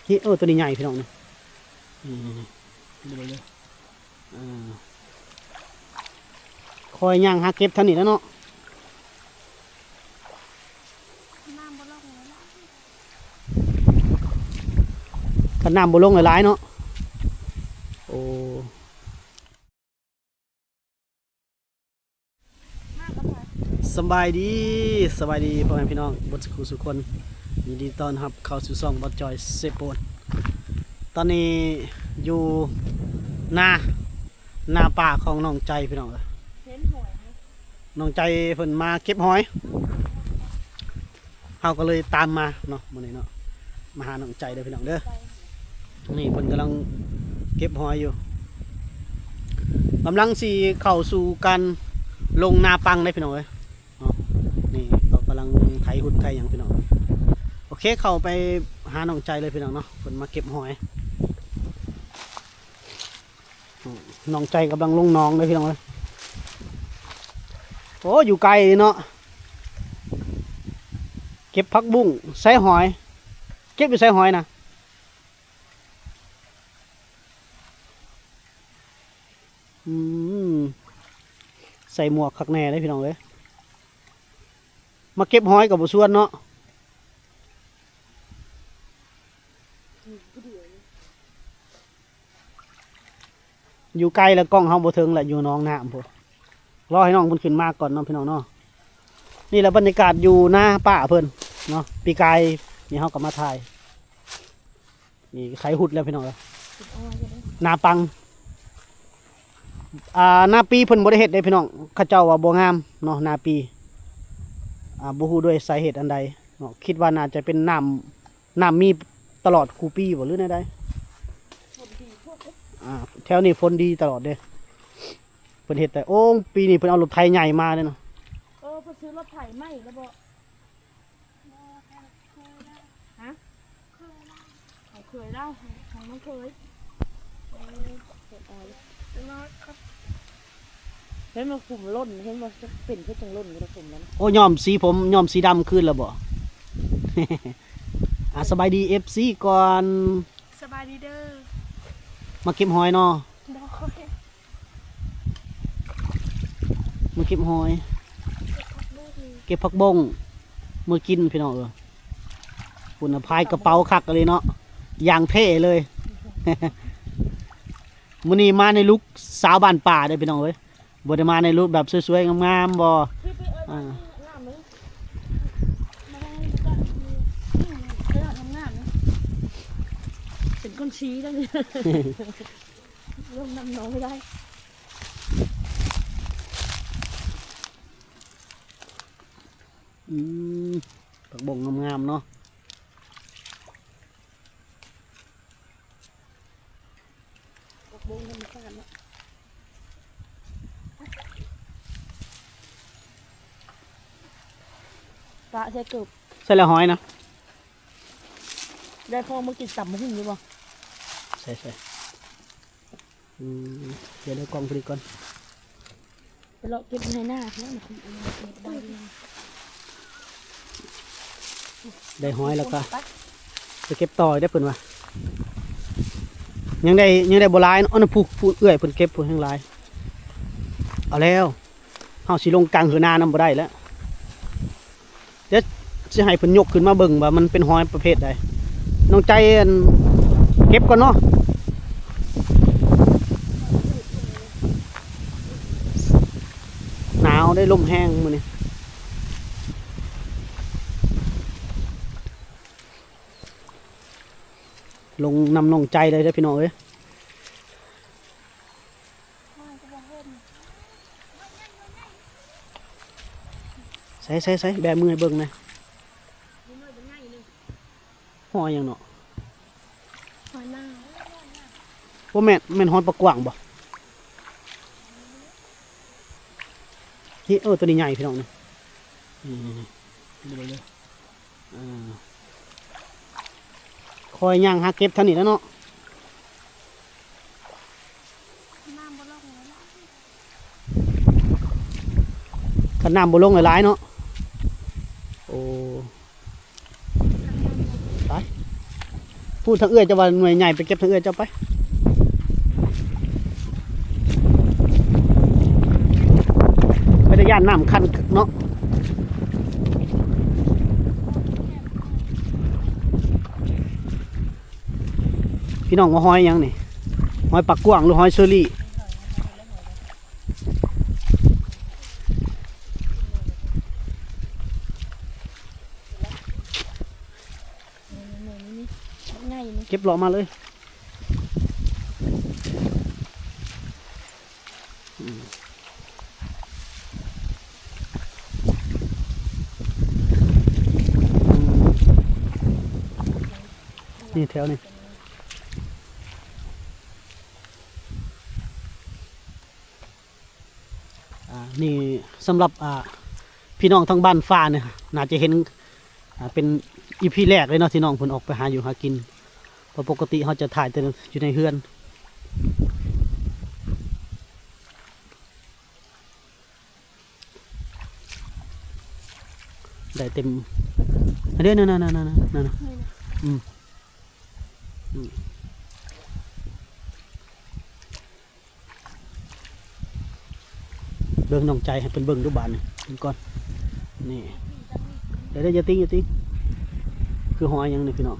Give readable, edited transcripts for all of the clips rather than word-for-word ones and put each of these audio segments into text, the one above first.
นี่ตัวนี้ใหญ่พี่น้องนี่ดูเลยคอยย่างหาเก็บท่านนี่แล้วเนาะขันน้ำบ่ลงหลายๆเนาะโอ้สบายดีพ่อแม่พี่น้องบดสุขคนยินดีต้อนรับเข้าสู่ช่องบอสจอยเซโปนตอนนี้อยู่หน้าป่าของน้องใจพี่น้องน้องใจเพิ่นมาเก็บหอยเขาก็เลยตามมาเนาะมื้อนี้เนาะมาหาน้องใจเด้อพี่น้องเด้อนี่เพิ่นกำลังเก็บหอยอยู่กำลังสิเข้าสู่การลงนาปังได้พี่น้องเอ้ยนี่เขากำลังไถหุดไถอย่างพี่น้องโอเคเข้าไปหาน้องใจเลยพี่น้องเนาะเพิ่นมาเก็บหอยน้องใจกำลังลงน้องเลยพี่น้องเลยโอ้อยู่ไกลเนาะเก็บผักบุ้งใส่หอยเก็บอยู่ใส่หอยนะใส่หมวกคักแน่เลยพี่น้องเลยมาเก็บหอยกับบุษวนเนาะอยู่ไกลแล้วกล้องเฮาบ่ถึงแหละอยู่น้องน้ำพวกรอให้น้องเพิ่นขึ้นมาก่อนเนาะพี่น้องเนาะนี่แหละบรรยากาศอยู่หน้าป่าเพิ่นเนาะปีกายนี่เฮาก็มาถ่ายนี่ไขหุดแล้วพี่น้องเลยนาปังนาปีเพิ่นบ่ได้เฮ็ดได้พี่น้องเขาเจ้าว่าบ่งามเนาะนาปีบ่ฮู้ด้วยสาเหตุอันใดเนาะคิดว่าน่าจะเป็นน้ำมีตลอดคูปีบ่หรือไดแถวนี้ฝนดีตลอดเด้เพิ่นเฮ็ดแต่โอ้ปีนี้เพิ่นเอารถไถใหญ่มาเด้เนาะเพิ่นซื้อรถไถใหม่แล้วบ่ฮะเคยเล่าของน้องเคยเห็นมันขุ่มล้นเห็นว่าจะเป็นเพื่อจังล้นมันขุ่มแล้วนะโอ้ย้อมสีผมย้อมสีดำขึ้นแล้วบ่ สบายดี FC ก่อนสบายดีเด้อมาเก็บหอยเนาะมาเก็บหอยเก็บผักบงมือกินพี่น้องปุ่นพายกระเป๋าคักเลยเนาะอย่างเท่เลย มื้อนี้มาในลุคสาวบ้านป่าได้พี่น้องเอ้ยบ่ได้มาในลุคแบบสวยๆงามๆบ่เป็นก้นชี้แล้วเนี่ยลงน้ำน้องไม่ได้ผักบงงามๆเนาะผักบงธรรมชาติเนาะปลาใส่เกือบใส่แล้วหอยนะได้พอมากินตับมาหุ่นหรือเปล่าใส่เดี๋ยวเดี๋ยวกล้องพอดีก่อนไปเลาะเก็บในหน้าเขาได้หอยแล้วก็ไปเก็บต่อได้เพิ่นว่ายังได้บ่หลายเนาะอันนั้นผู้เอื้อยเพิ่นเก็บผู้ทั้งหลายเอาแล้วเฮาสิลงกลางหือนานํบ่ได้แล้วเดี๋ยวสิให้เพิ่นยกขึ้นมาเบิ่งว่ามันเป็นหอยประเภทใดน้องใจเก็บก่อนเนาะหนาวได้ลมแห้งมื้อนี้ลงนำน้องใจเลยเด้อพี่น้องเอ้ยใส่แบมือให้เบิ่งหน่อยหอยยังเนาะหอยหน้าว่าแม่นหอยปลากว่างบ่นี่ตัวนี้ใหญ่พี่น้องนี่ดูเลยคอยย่างหาเก็บท่านนี่แล้วเนาะขันน้ำบ่ลงหลายๆเนาะโอ้ตาย พูดทางเอื้อยจะว่าหน่วยใหญ่ไปเก็บทางเอื้อยเจ้าไปไปได้ย่านน้ำคันเนาะพี่น้องมาหอยยังนี่หอยปักกวางหรือหอยเชอรี่ง่ายนี่ เก็บหล่อมาเลยนี่แถวนี้นี่สำหรับพี่น้องทางบ้านฟ้าเนี่ยน่าจะเห็นเป็นอีพีแรกเลยเนาะที่น้องเพิ่นออกไปหาอยู่หากินเพราะปกติเขาจะถ่ายแต่อยู่ในเฮือนได้เต็มอันเดียวนั่นอืมเบิ่งน้องใจให้เป็นเบิ่งดูบานนี่เบิ่งก่อนนี่เดี๋ยวอย่าติ้งคือหอยยังนี่พี่น้อง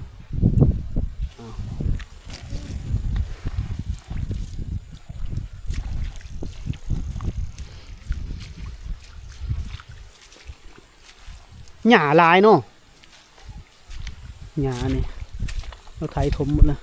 หญ้าลายเนาะหญ้านี่เราไถถมหมดแล้ว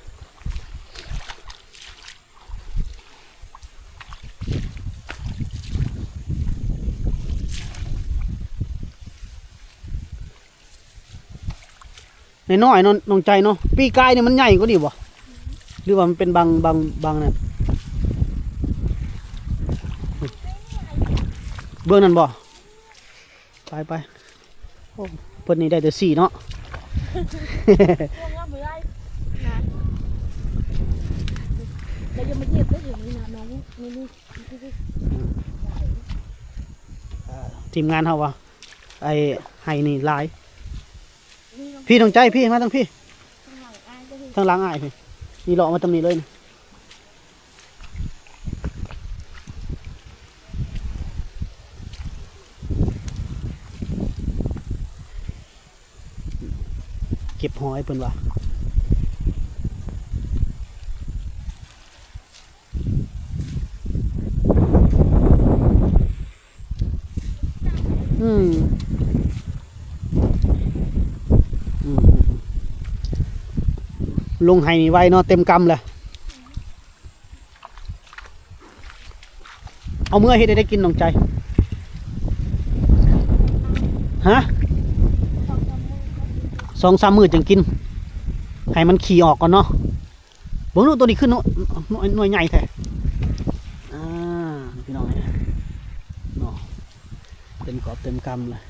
น้อยๆน้องใจเนาะปีกายเนี่ยมันใหญ่กว่านี่บ่หรือว่ามันเป็นบางนั่นเบื้องนั่นบ่ไปโอ้เพิ่นนี่ได้แต่สี่เนาะ พวกเราไม่ได้นะเราจะมาเหยียบได้อย่างนี้นะน้องนี่ทีมงานเฮาวะไอ้ไห้นี่ลายพี่น้องใจพี่มาตั้งพี่ทางหลังอ้ายพี่นี่เลาะมาตรงนี้เลยนะเก็บหอยเพิ่นว่าลงไห้นี่ไว้เนาะเต็มกำเลยเอาเมื่อเฮ็ดได้กินน้องใจฮะ2-3 มื้อจังกินให้มันขี่ออกก่อนเนาะเบิ่งดูตัวนี้ขึ้นหน่วยใหญ่แท้พี่น้องเนาะเต็มกอบเต็มกำเลย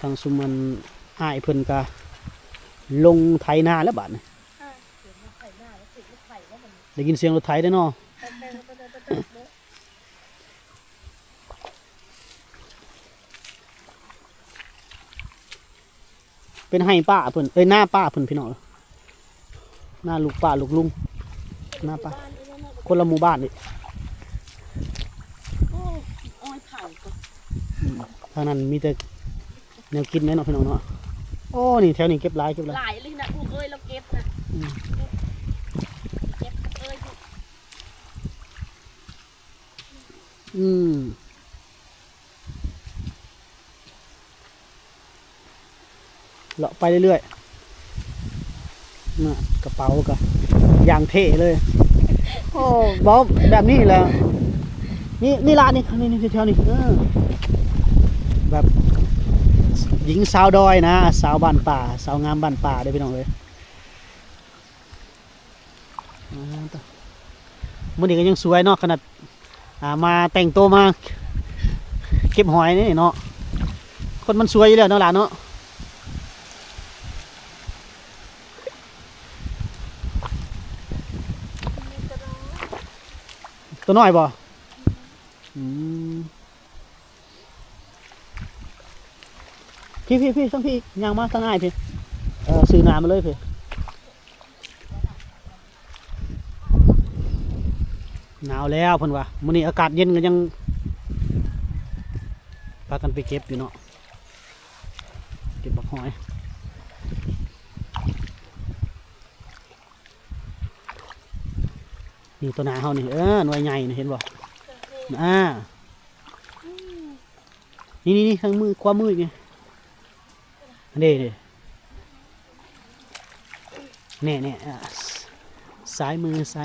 ทางสุมันอ้ายเพิ่นกะลงไถนาแล้วบาดนี่ได้ยินเสียงรถไถได้เนาะเป็นให้ป้าเพิ่นหน้าป้าเพิ่นพี่น้องหน้าลูกป้าลูกลุงหน้าป้าคนละหมู่บ้านนี่ทางนั้นมีแต่แนวกินแน่นอนพี่น้องเนาะโอ้นี่แถวนี้เก็บหลายหลายเลยนะลูกเอ้ยเราเก็บนะเก็บเอ้ยเลาะไปเรื่อยๆน่ะกระเป๋าก็อย่างเท่เลยโอ้บอแบบนี้แหละนี่ร้านนี่แถวนี้แบบหญิงสาวดอยนะสาวบ้านป่าสาวงามบ้านป่าได้พี่น้องเลยมื้อนี้ก็ยังสวยเนาะขนาดมาแต่งตัวมาเก็บหอยนี่เนาะคนมันสวยอยู่แล้วเนาะหลานเนาะตัวน้อยบ่พี่ทั้งพี่ยังมาทั้งง่ายพี่ ซื้อน้ำมาเลยเพ่หนาวแล้วเพิ่นว่ามื้อนี้อากาศเย็นก็ยังพากันไปเก็บอยู่เนาะเก็บบักหอยนี่ตัวหนาเฮานี่หน่วยใหญ่นี่เห็นบ่นี่ทางมือความมือไงเด้เนี่ยซ้ายมือใค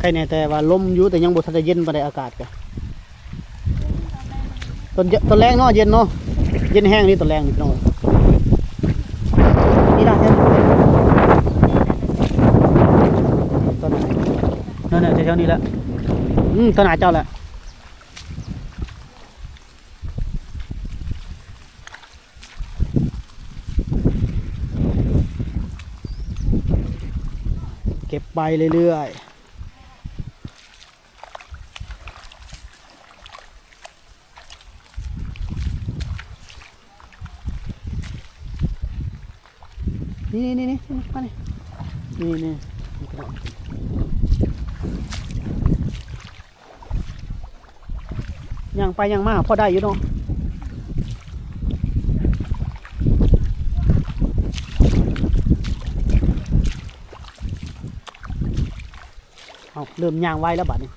รแน่แต่ว่าลมอยู่แต่ยังบ่ทันได้เย็นปานใดอากาศกะตอนแรงเนาะเย็นเนาะเย็นแห้งนี่ตอนแรงนี่พี่น้องนี่ล่ะเห็นตอนไหนนั่นน่ะแถวๆนี้แหละตอนไหนเจ้าแหละเก็บไปเรื่อยๆนี่มานี่นี่ยังไปยังมาพอได้อยู่เนาะเอาเริ่มย่างไว้แล้วบัดนี้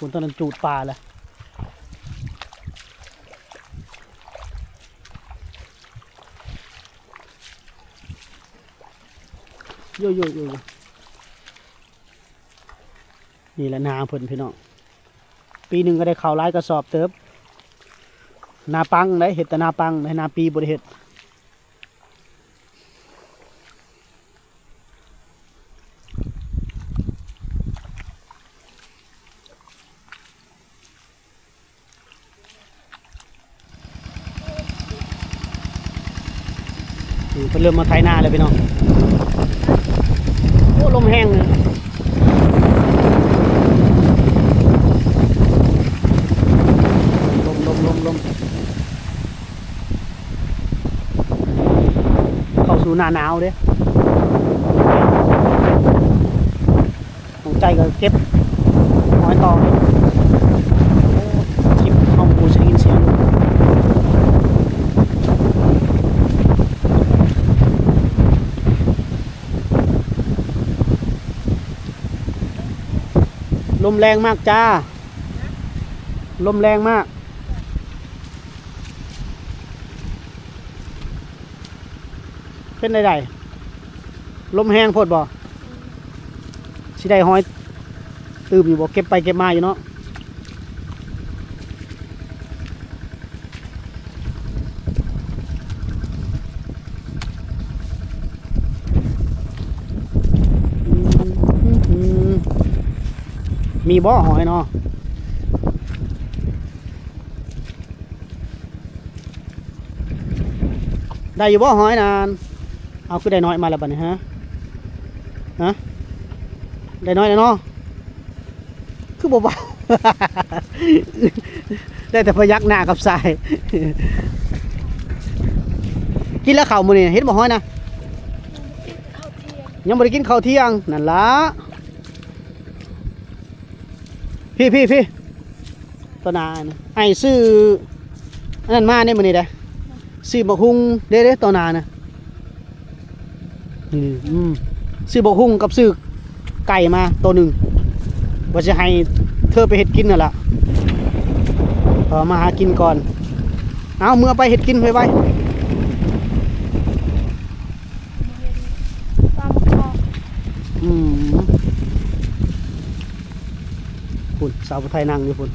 คุณตอนนั้นจูดปลาแหละโยนี่แหละนาเพิ่นพี่น้องปีหนึ่งก็ได้ข้าวหลายกระสอบเติบนาปังได้เห็ดแต่นาปังในนาปีบ่ได้เห็ดเพิ่นเริ่มมาไถนาเลยพี่น้องโอ้ลมแห้งเลยลมเข้าสู่หน้าหนาวเด้ของใจก็เก็บหอยตองคลิปเอาปูจะได้ยินเสียงลมแรงมากจ้าลมแรงมากเป็นไดลมแห้งโพดบ่สิได้หอยตื่มอยู่บ่เก็บไปเก็บมาอยู่เนาะมีบ่อหอยเนาะได้อยู่บ่อหอยนานเอาคือได้น้อยมาแล้วบัดนี้ฮะได้น้อยแล้วเนาะคือบ่เบา ได้แต่พยักหน้ากับสาย กินแล้วข้าวมื้อนี้เห็นบ่หอยนะยังบ่ได้กินข้าวเที่ยงนั่นล่ะพี่ตัวนาไอ้ซื้ออันนั้นมาเนี่ยมื้อนี้ได้ซื้อบักฮุงเด้ตัวนานะซื้อบักฮุงกับซื้อไก่มาตัวหนึ่งว่าจะให้เธอไปเห็ดกินน่ะล่ะมาหากินก่อนเอาเมื่อไปเห็ดกินไปฝุ่นสาวไทยนั่งอยู่ฝุ่น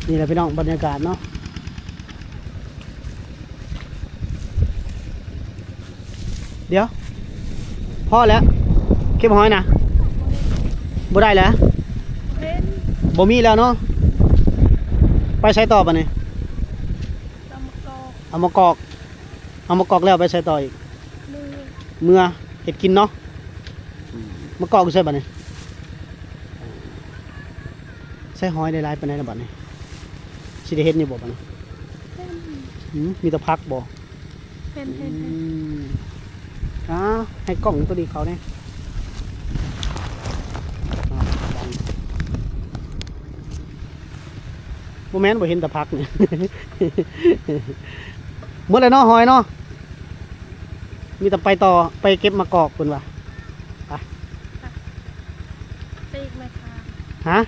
นี่แหละพี่น้องบรรยากาศเนาะเดี๋ยว พอแล้วเก็บหอยนะบ่ได้แล้ว เห็น บ่มีแล้วเนาะไปใช้ต่อปะเนี่ย ตำมะกอก เอามากอกเอามากอกแล้วไปใช้ต่ออีก มือ เมื่อเห็ดกินเนาะมากอกใช่ปะเนี่ยใช้หอยได้หลายปานใดละบัดนี้สิได้เฮ็ดอยู่บ่บัดนี้ เห็น มีแต่พักบ่ เห็น อ่าให้กล้องตัวดีเขาเนี่ยโมเมนต์บ่เห็นแต่พักเนี่ย เมื่อไรเนาะหอยเนาะมีแต่ไปต่อไปเก็บมากอกคุณว่ะ ตีกไหมคะ ฮะ